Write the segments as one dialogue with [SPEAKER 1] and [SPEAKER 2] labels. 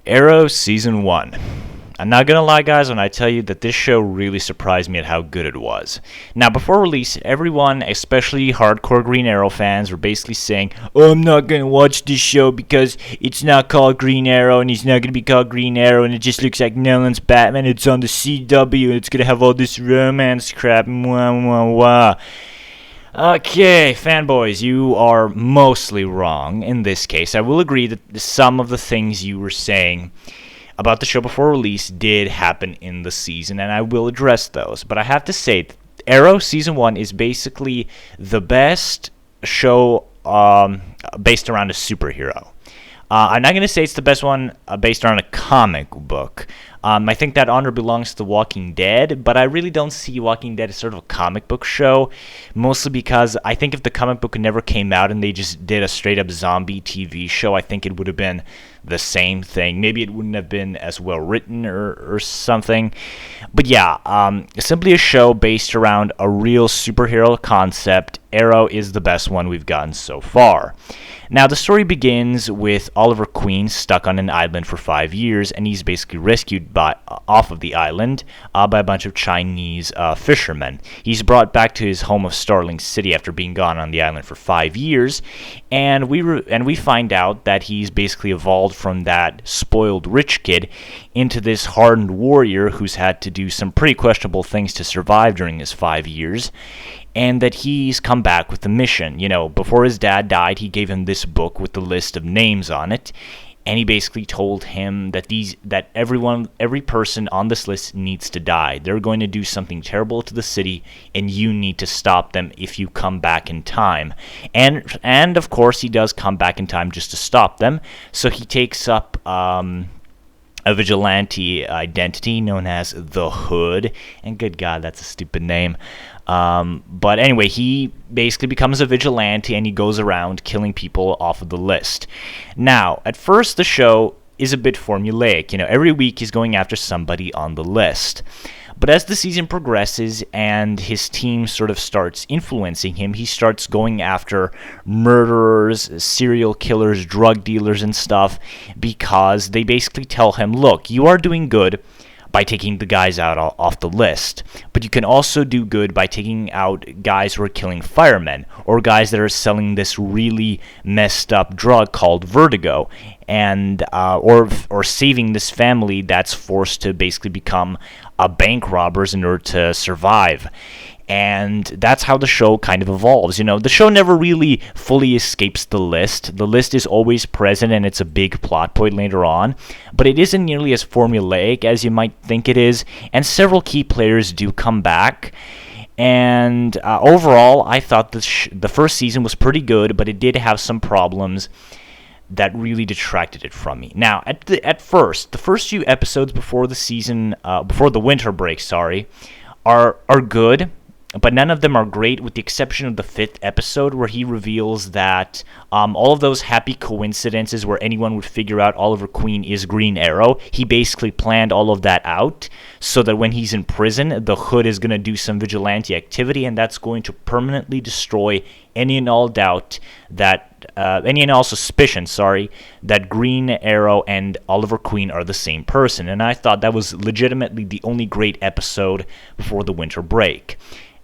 [SPEAKER 1] Arrow Season 1. I'm not gonna lie, guys, when I tell you that this show really surprised me at how good it was. Now, before release, everyone, especially hardcore Green Arrow fans, were basically saying, "Oh, I'm not gonna watch this show because it's not called Green Arrow, and he's not gonna be called Green Arrow, and it just looks like Nolan's Batman. It's on the CW, and it's gonna have all this romance crap." Wah, wah, wah. Okay, fanboys, you are mostly wrong in this case. I will agree that some of the things you were saying about the show before release did happen in the season, and I will address those. But I have to say, Arrow Season 1 is basically the best show based around a superhero. I'm not going to say it's the best one based around a comic book. I think that honor belongs to The Walking Dead, but I really don't see Walking Dead as sort of a comic book show, mostly because I think if the comic book never came out and they just did a straight-up zombie TV show, I think it would have been the same thing. Maybe it wouldn't have been as well written or something. But yeah, simply a show based around a real superhero concept. Arrow is the best one we've gotten so far. Now, the story begins with Oliver Queen stuck on an island for 5 years, and he's basically rescued off of the island by a bunch of Chinese fishermen. He's brought back to his home of Starling City after being gone on the island for 5 years, and we find out that he's basically evolved from that spoiled rich kid into this hardened warrior who's had to do some pretty questionable things to survive during his 5 years. And that he's come back with a mission. You know, before his dad died, he gave him this book with the list of names on it, and he basically told him that every person on this list needs to die. They're going to do something terrible to the city, and you need to stop them if you come back in time. And of course, he does come back in time just to stop them. So he takes up a vigilante identity known as the Hood, and good God, that's a stupid name. But anyway, he basically becomes a vigilante and he goes around killing people off of the list. Now, at first, the show is a bit formulaic. You know, every week he's going after somebody on the list. But as the season progresses and his team sort of starts influencing him, he starts going after murderers, serial killers, drug dealers, and stuff, because they basically tell him, look, you are doing good by taking the guys out off the list, but you can also do good by taking out guys who are killing firemen or guys that are selling this really messed up drug called Vertigo, and or saving this family that's forced to basically become bank robbers in order to survive. And that's how the show kind of evolves. You know, the show never really fully escapes the list. The list is always present, and it's a big plot point later on. But it isn't nearly as formulaic as you might think it is, and several key players do come back. And overall, I thought the first season was pretty good, but it did have some problems that really detracted it from me. Now, at first, the first few episodes before the winter break, are good. But none of them are great, with the exception of the 5th episode, where he reveals that all of those happy coincidences where anyone would figure out Oliver Queen is Green Arrow, he basically planned all of that out so that when he's in prison, the Hood is going to do some vigilante activity, and that's going to permanently destroy any and all suspicion that Green Arrow and Oliver Queen are the same person. And I thought that was legitimately the only great episode before the winter break.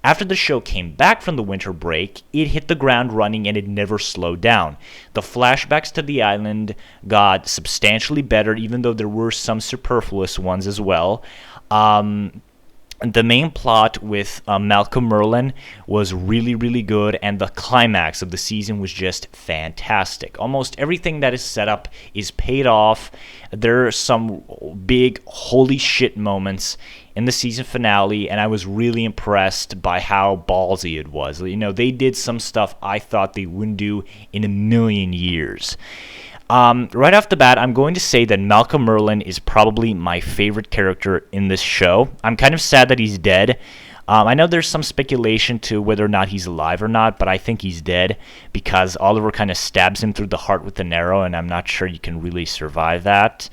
[SPEAKER 1] After the show came back from the winter break, it hit the ground running and it never slowed down. The flashbacks to the island got substantially better, even though there were some superfluous ones as well. The main plot with Malcolm Merlyn was really, really good, and the climax of the season was just fantastic. Almost everything that is set up is paid off. There are some big holy shit moments in the season finale, and I was really impressed by how ballsy it was. You know, they did some stuff I thought they wouldn't do in a million years. Right off the bat, I'm going to say that Malcolm Merlyn is probably my favorite character in this show. I'm kind of sad that he's dead. I know there's some speculation to whether or not he's alive or not, but I think he's dead because Oliver kind of stabs him through the heart with an arrow, and I'm not sure you can really survive that.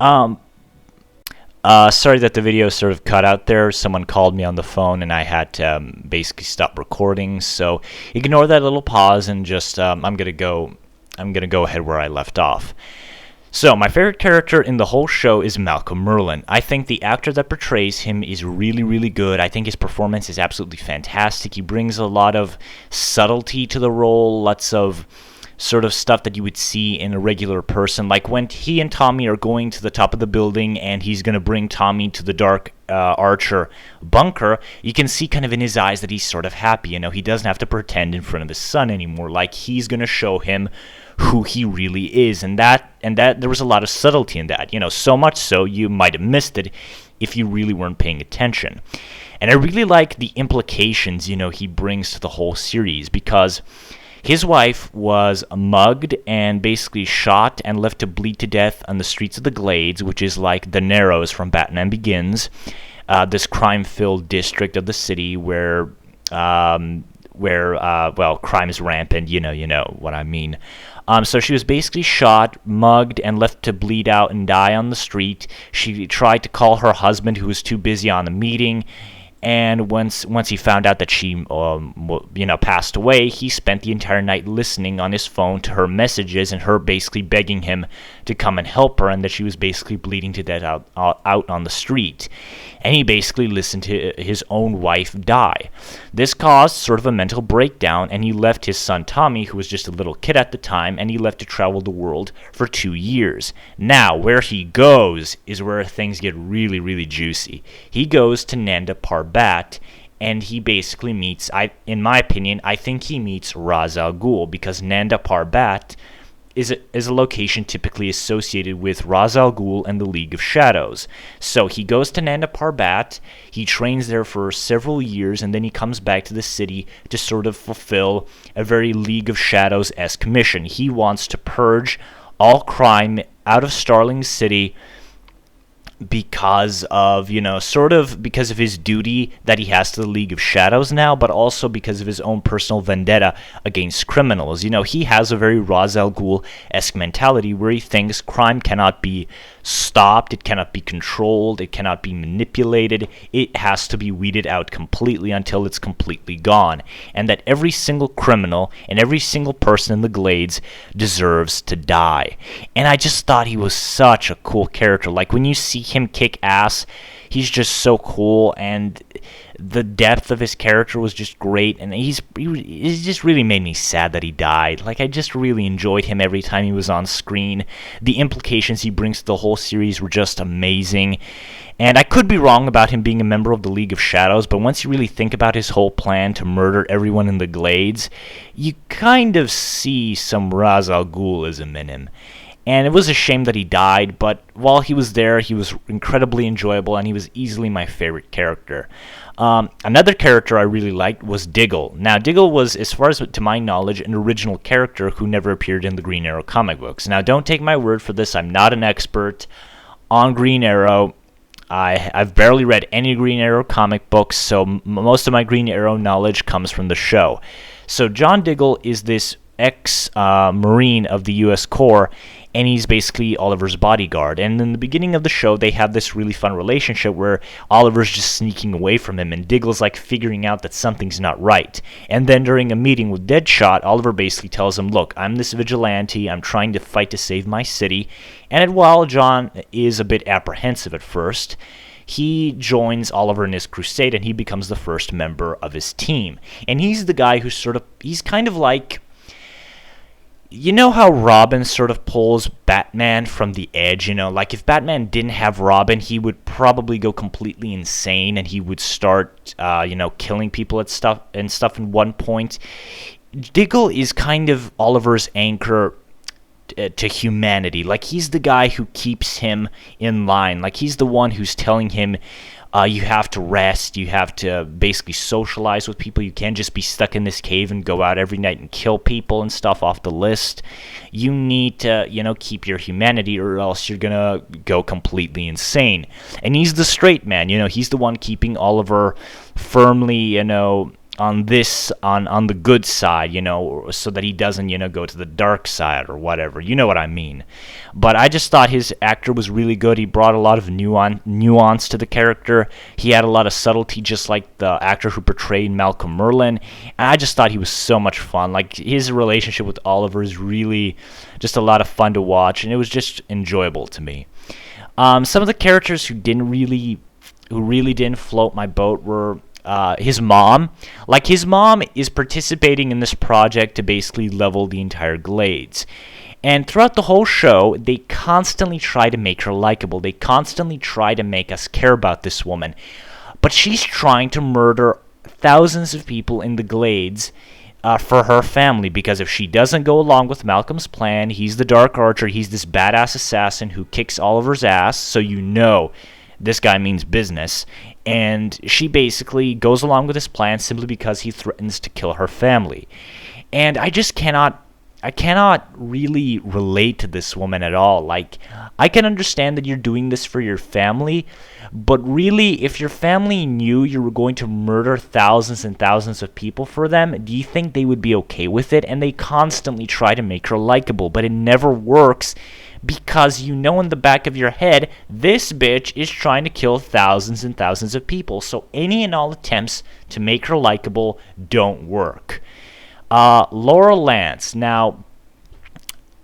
[SPEAKER 1] Sorry that the video sort of cut out there. Someone called me on the phone and I had to basically stop recording. So ignore that little pause and just I'm gonna go ahead where I left off. So, my favorite character in the whole show is Malcolm Merlyn. I think the actor that portrays him is really, really good. I think his performance is absolutely fantastic. He brings a lot of subtlety to the role, lots of sort of stuff that you would see in a regular person. Like when he and Tommy are going to the top of the building and he's going to bring Tommy to the Dark Archer bunker, you can see kind of in his eyes that he's sort of happy. He doesn't have to pretend in front of his son anymore. Like he's going to show him who he really is, and that there was a lot of subtlety in that. So much so you might have missed it if you really weren't paying attention. And I really like the implications he brings to the whole series, because his wife was mugged and basically shot and left to bleed to death on the streets of the Glades, which is like the Narrows from Batman Begins, this crime-filled district of the city where crime is rampant. You know what I mean. So she was basically shot, mugged, and left to bleed out and die on the street. She tried to call her husband, who was too busy on the meeting. And once he found out that she, passed away, he spent the entire night listening on his phone to her messages and her basically begging him to come and help her, and that she was basically bleeding to death out on the street. And he basically listened to his own wife die. This caused sort of a mental breakdown, and he left his son Tommy, who was just a little kid at the time, and he left to travel the world for 2 years. Now, where he goes is where things get really, really juicy. He goes to Nanda Parbat, and he basically meets, in my opinion, I think he meets Ra's al Ghul, because Nanda Parbat is a location typically associated with Ra's al Ghul and the League of Shadows. So he goes to Nanda Parbat, he trains there for several years, and then he comes back to the city to sort of fulfill a very League of Shadows-esque mission. He wants to purge all crime out of Starling City because of, because of his duty that he has to the League of Shadows now, but also because of his own personal vendetta against criminals. He has a very Ra's al Ghul-esque mentality where he thinks crime cannot be stopped, it cannot be controlled, it cannot be manipulated, it has to be weeded out completely until it's completely gone, and that every single criminal and every single person in the Glades deserves to die. And I just thought he was such a cool character. Like when you see him kick ass, he's just so cool, and the depth of his character was just great, and he just really made me sad that he died. Like, I just really enjoyed him every time he was on screen. The implications he brings to the whole series were just amazing, and I could be wrong about him being a member of the League of Shadows, but once you really think about his whole plan to murder everyone in the Glades, you kind of see some Ra's al Ghulism in him. And it was a shame that he died, but while he was there, he was incredibly enjoyable, and he was easily my favorite character. Another character I really liked was Diggle. Now, Diggle was, as far as to my knowledge, an original character who never appeared in the Green Arrow comic books. Now, don't take my word for this. I'm not an expert on Green Arrow. I've barely read any Green Arrow comic books, so most of my Green Arrow knowledge comes from the show. So John Diggle is this ex-Marine of the U.S. Corps, and he's basically Oliver's bodyguard. And in the beginning of the show, they have this really fun relationship where Oliver's just sneaking away from him, and Diggle's like figuring out that something's not right. And then during a meeting with Deadshot, Oliver basically tells him, look, I'm this vigilante, I'm trying to fight to save my city. And while John is a bit apprehensive at first, he joins Oliver in his crusade, and he becomes the first member of his team. And he's the guy who's he's kind of like, you know how Robin sort of pulls Batman from the edge, like if Batman didn't have Robin, he would probably go completely insane, and he would start, killing people and stuff in one point. Diggle is kind of Oliver's anchor to humanity. Like, he's the guy who keeps him in line. Like, he's the one who's telling him, you have to rest, you have to basically socialize with people, you can't just be stuck in this cave and go out every night and kill people and stuff off the list. You need to, keep your humanity, or else you're gonna go completely insane. And he's the straight man, he's the one keeping Oliver firmly, on the good side, so that he doesn't, go to the dark side or whatever. You know what I mean. But I just thought his actor was really good. He brought a lot of nuance to the character. He had a lot of subtlety, just like the actor who portrayed Malcolm Merlyn. And I just thought he was so much fun. Like, his relationship with Oliver is really just a lot of fun to watch, and it was just enjoyable to me. Some of the characters who really didn't float my boat were his mom. Like, his mom is participating in this project to basically level the entire Glades. And throughout the whole show, they constantly try to make her likable. They constantly try to make us care about this woman. But she's trying to murder thousands of people in the Glades for her family, because if she doesn't go along with Malcolm's plan, he's the Dark Archer, he's this badass assassin who kicks Oliver's ass, so this guy means business. And she basically goes along with his plan simply because he threatens to kill her family. And I cannot really relate to this woman at all. Like, I can understand that you're doing this for your family, but really, if your family knew you were going to murder thousands and thousands of people for them, do you think they would be okay with it? And they constantly try to make her likable, but it never works, because in the back of your head, this bitch is trying to kill thousands and thousands of people. So any and all attempts to make her likable don't work. Laurel Lance. Now,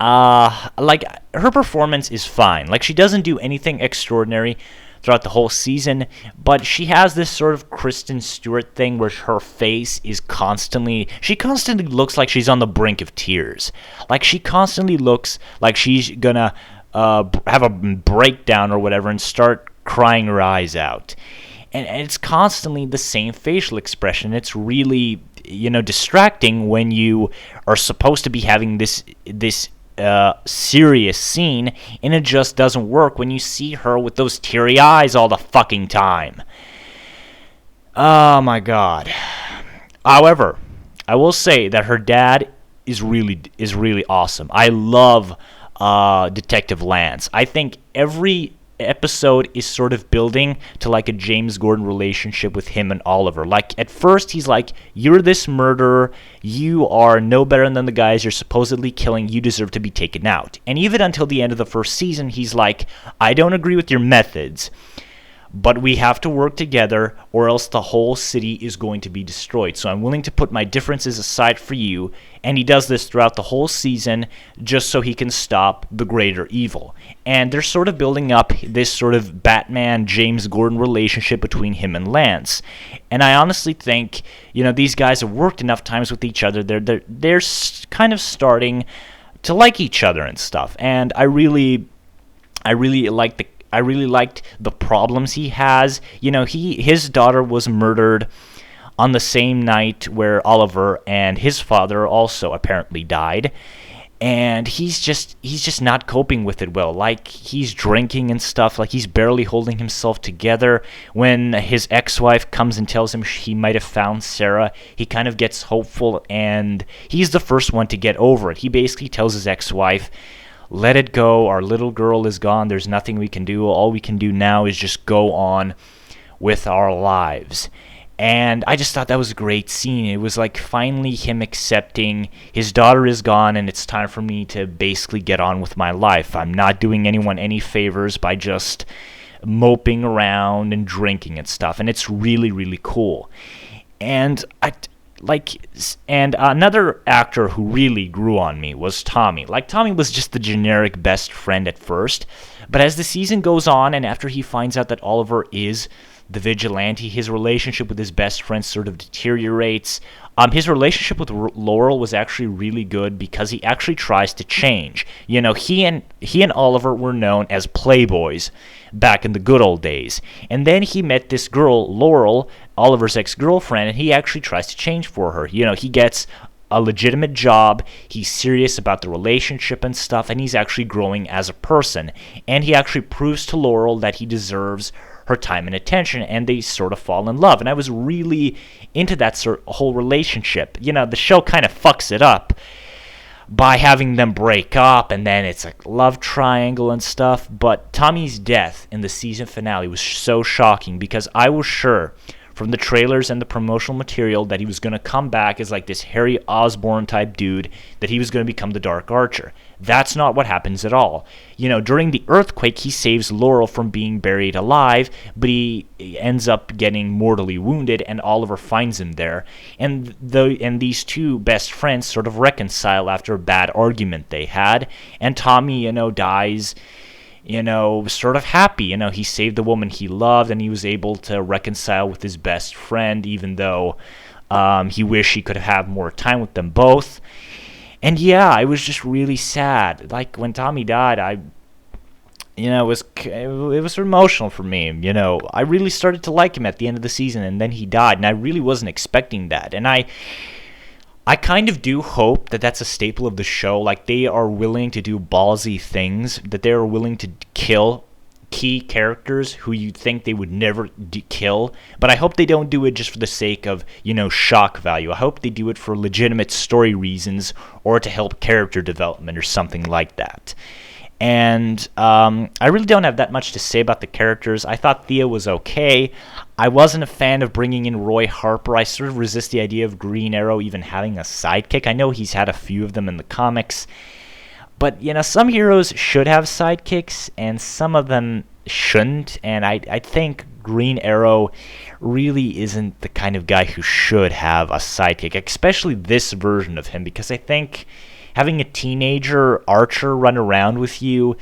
[SPEAKER 1] her performance is fine. Like, she doesn't do anything extraordinary throughout the whole season, but she has this sort of Kristen Stewart thing where her face is constantly looks like she's on the brink of tears. Like, she constantly looks like she's gonna have a breakdown or whatever and start crying her eyes out. And it's constantly the same facial expression. It's really, distracting when you are supposed to be having this serious scene, and it just doesn't work when you see her with those teary eyes all the fucking time. Oh my god. However, I will say that her dad is really awesome. I love Detective Lance. I think every episode is sort of building to like a James Gordon relationship with him and Oliver. Like, at first he's like, you're this murderer, you are no better than the guys you're supposedly killing, you deserve to be taken out. And even until the end of the first season, he's like, I don't agree with your methods, but we have to work together or else the whole city is going to be destroyed. So I'm willing to put my differences aside for you. And he does this throughout the whole season just so he can stop the greater evil. And they're sort of building up this sort of Batman-James Gordon relationship between him and Lance. And I honestly think, these guys have worked enough times with each other. They're kind of starting to like each other and stuff. And I really liked the problems he has. His daughter was murdered on the same night where Oliver and his father also apparently died. And he's just not coping with it well. Like, he's drinking and stuff. Like, he's barely holding himself together. When his ex-wife comes and tells him he might have found Sarah, he kind of gets hopeful, and he's the first one to get over it. He basically tells his ex-wife, let it go, our little girl is gone, there's nothing we can do, all we can do now is just go on with our lives. And I just thought that was a great scene. It was like finally him accepting his daughter is gone and it's time for me to basically get on with my life. I'm not doing anyone any favors by just moping around and drinking and stuff, and it's really, really cool. And another actor who really grew on me was Tommy. Like, Tommy was just the generic best friend at first, but as the season goes on and after he finds out that Oliver is the vigilante, his relationship with his best friend sort of deteriorates. His relationship with Laurel was actually really good because he actually tries to change. He and Oliver were known as playboys back in the good old days. And then he met this girl, Laurel, Oliver's ex-girlfriend, and he actually tries to change for her. He gets a legitimate job, he's serious about the relationship and stuff, and he's actually growing as a person. And he actually proves to Laurel that he deserves her time and attention, and they sort of fall in love. And I was really into that whole relationship. The show kind of fucks it up by having them break up, and then it's a love triangle and stuff. But Tommy's death in the season finale was so shocking because I was sure from the trailers and the promotional material that he was going to come back as like this Harry Osborn type dude, that he was going to become the Dark Archer. That's not what happens at all. During the earthquake, he saves Laurel from being buried alive, but he ends up getting mortally wounded, and Oliver finds him there. And these two best friends sort of reconcile after a bad argument they had, and Tommy, dies, sort of happy. He saved the woman he loved, and he was able to reconcile with his best friend, even though he wished he could have more time with them both. And yeah, I was just really sad. Like, when Tommy died, it was emotional for me. I really started to like him at the end of the season, and then he died, and I really wasn't expecting that. And I kind of do hope that that's a staple of the show. Like, they are willing to do ballsy things, that they are willing to kill key characters who you think they would never kill. But I hope they don't do it just for the sake of, shock value. I hope they do it for legitimate story reasons, or to help character development or something like that. And I really don't have that much to say about the characters. I thought Thea was okay. I wasn't a fan of bringing in Roy Harper. I sort of resist the idea of Green Arrow even having a sidekick. I know he's had a few of them in the comics. But, some heroes should have sidekicks, and some of them shouldn't. And I think Green Arrow really isn't the kind of guy who should have a sidekick, especially this version of him, because I think having a teenager Archer run around with you,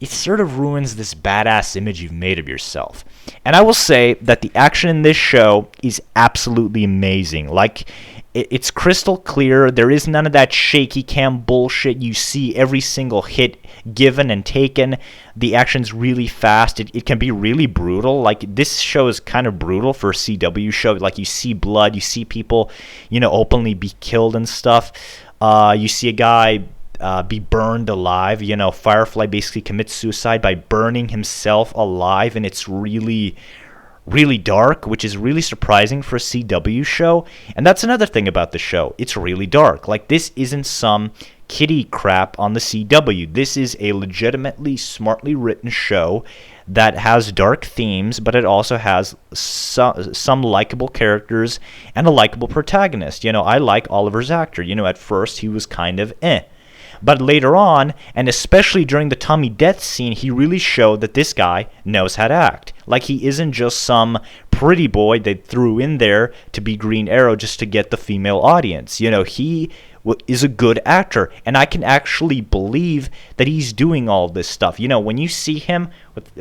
[SPEAKER 1] it sort of ruins this badass image you've made of yourself. And I will say that the action in this show is absolutely amazing. Like, it's crystal clear. There is none of that shaky cam bullshit. You see every single hit given and taken. The action's really fast. It can be really brutal. Like, this show is kind of brutal for a CW show. Like, you see blood. You see people, openly be killed and stuff. You see a guy be burned alive. Firefly basically commits suicide by burning himself alive, and it's really, really dark, which is really surprising for a CW show. And that's another thing about the show. It's really dark. Like, this isn't some kiddie crap on the CW. This is a legitimately smartly written show that has dark themes, but it also has some likable characters and a likable protagonist. I like Oliver's actor. At first he was kind of but later on, and especially during the Tommy death scene, he really showed that this guy knows how to act. Like, he isn't just some pretty boy they threw in there to be Green Arrow just to get the female audience. He is a good actor, and I can actually believe that he's doing all this stuff. When you see him with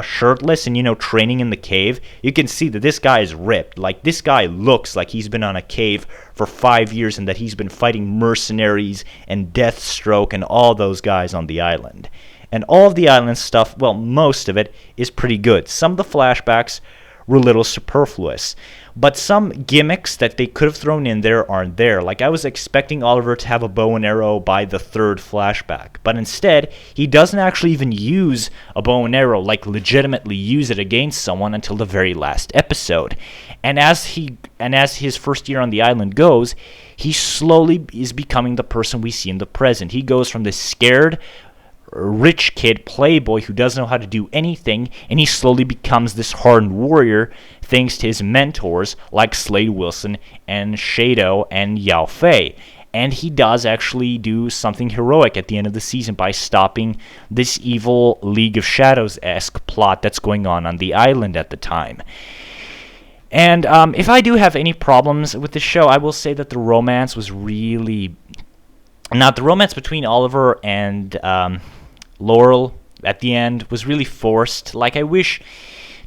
[SPEAKER 1] shirtless and training in the cave, you can see that this guy is ripped. Like, this guy looks like he's been on a cave for 5 years, and that he's been fighting mercenaries and Deathstroke and all those guys on the island. And all of the island stuff, well, most of it is pretty good. Some of the flashbacks were a little superfluous, but some gimmicks that they could have thrown in there aren't there. Like, I was expecting Oliver to have a bow and arrow by the third flashback, but instead he doesn't actually even use a bow and arrow, like legitimately use it against someone, until the very last episode. And as his first year on the island goes, he slowly is becoming the person we see in the present. He goes from this scared rich kid playboy who doesn't know how to do anything, and he slowly becomes this hardened warrior thanks to his mentors like Slade Wilson and Shadow and Yao Fei. And he does actually do something heroic at the end of the season by stopping this evil League of Shadows-esque plot that's going on the island at the time. And if I do have any problems with the show, I will say that the romance was really... Not the romance between Oliver and Laurel at the end was really forced. Like, I wish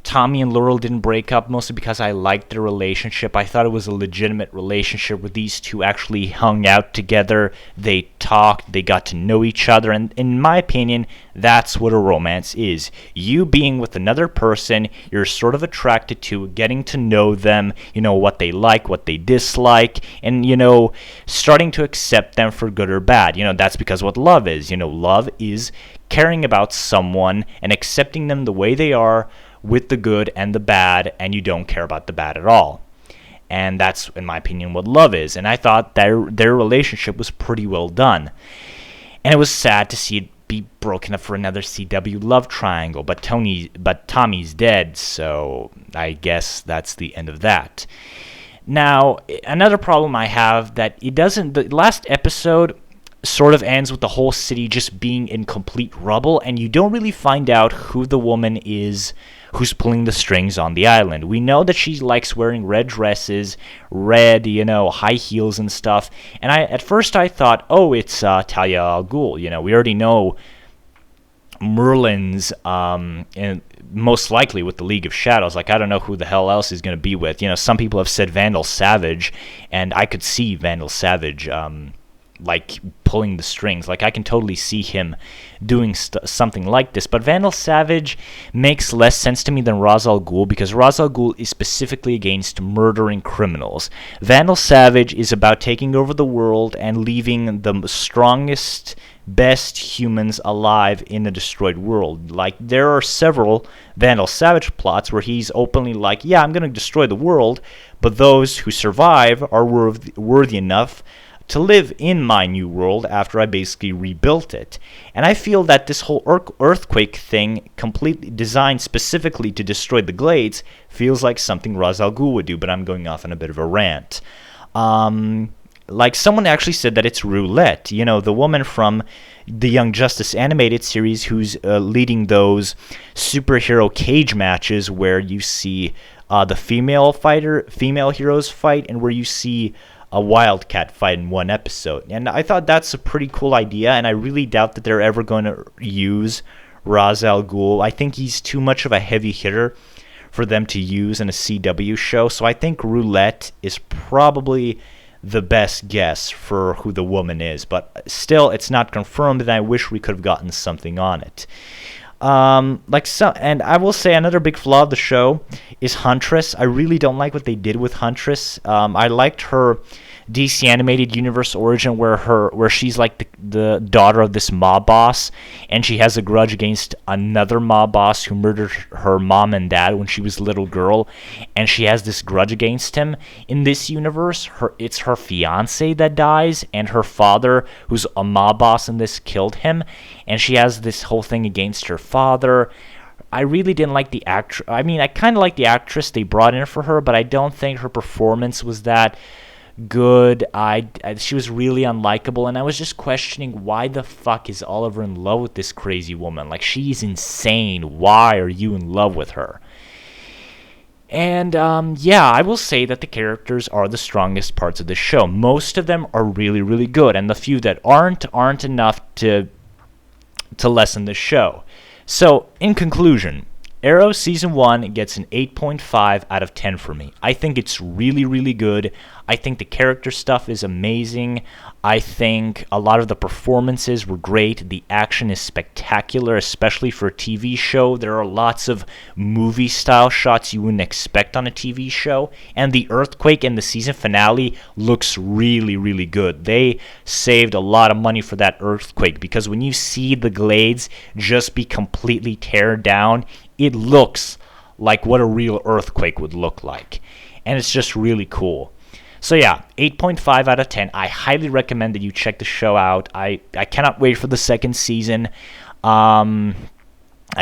[SPEAKER 1] Tommy and Laurel didn't break up, mostly because I liked their relationship. I thought it was a legitimate relationship where these two actually hung out together. They talked, they got to know each other, and in my opinion, that's what a romance is. You being with another person you're sort of attracted to, getting to know them, what they like, what they dislike, and, starting to accept them for good or bad. That's because what love is. Love is caring about someone and accepting them the way they are, with the good and the bad, and you don't care about the bad at all. And that's, in my opinion, what love is. And I thought their relationship was pretty well done. And it was sad to see it be broken up for another CW love triangle, but Tommy's dead, so I guess that's the end of that. Now, another problem I have that the last episode sort of ends with the whole city just being in complete rubble, and you don't really find out who the woman is who's pulling the strings on the island. We know that she likes wearing red dresses, red, high heels and stuff. And at first I thought, oh, it's Talia al Ghul. We already know Merlin's and most likely with the League of Shadows. Like, I don't know who the hell else he's going to be with. Some people have said Vandal Savage, and I could see Vandal Savage like pulling the strings. Like, I can totally see him doing something like this. But Vandal Savage makes less sense to me than Ra's al Ghul, because Ra's al Ghul is specifically against murdering criminals. Vandal Savage is about taking over the world and leaving the strongest, best humans alive in a destroyed world. Like, there are several Vandal Savage plots where he's openly like, yeah, I'm going to destroy the world, but those who survive are worthy enough to live in my new world after I basically rebuilt it. And I feel that this whole earthquake thing, completely designed specifically to destroy the Glades, feels like something Ra's al Ghul would do, but I'm going off on a bit of a rant. Like, someone actually said that it's Roulette, the woman from the Young Justice animated series who's leading those superhero cage matches where you see the female heroes fight, and where you see a Wildcat fight in one episode. And I thought that's a pretty cool idea, and I really doubt that they're ever going to use Ra's al Ghul. I think he's too much of a heavy hitter for them to use in a CW show, so I think Roulette is probably the best guess for who the woman is. But still, it's not confirmed, and I wish we could have gotten something on it. And I will say another big flaw of the show is Huntress. I really don't like what they did with Huntress. I liked her DC Animated Universe origin where she's like the daughter of this mob boss, and she has a grudge against another mob boss who murdered her mom and dad when she was a little girl, and she has this grudge against him. In this universe, it's her fiance that dies, and her father, who's a mob boss in this, killed him, and she has this whole thing against her father. I really didn't like the actress. I mean, I kind of like the actress they brought in for her, but I don't think her performance was that good. She was really unlikable, and I was just questioning, why the fuck is Oliver in love with this crazy woman? Like, she's insane. Why are you in love with her? And yeah, I will say that the characters are the strongest parts of the show. Most of them are really, really good, and the few that aren't enough to lessen the show. So, in conclusion, Arrow Season 1 gets an 8.5 out of 10 for me. I think it's really, really good. I think the character stuff is amazing. I think a lot of the performances were great. The action is spectacular, especially for a TV show. There are lots of movie-style shots you wouldn't expect on a TV show. And the earthquake in the season finale looks really, really good. They saved a lot of money for that earthquake, because when you see the Glades just be completely teared down, it looks like what a real earthquake would look like. And it's just really cool. So yeah, 8.5 out of 10. I highly recommend that you check the show out. I cannot wait for the second season. I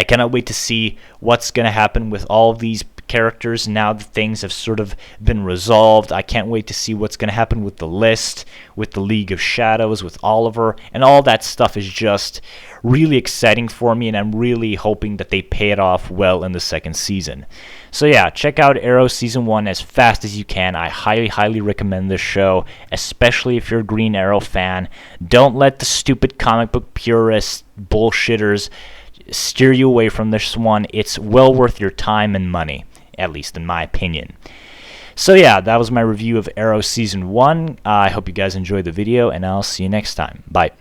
[SPEAKER 1] cannot wait to see what's going to happen with all of these characters now that things have sort of been resolved. I can't wait to see what's going to happen with the List, with the League of Shadows, with Oliver, and all that stuff is just really exciting for me, and I'm really hoping that they pay it off well in the second season. So yeah, check out Arrow Season 1 as fast as you can. I highly, highly recommend this show, especially if you're a Green Arrow fan. Don't let the stupid comic book purist bullshitters steer you away from this one. It's well worth your time and money, at least in my opinion. So yeah, that was my review of Arrow Season 1. I hope you guys enjoyed the video, and I'll see you next time. Bye.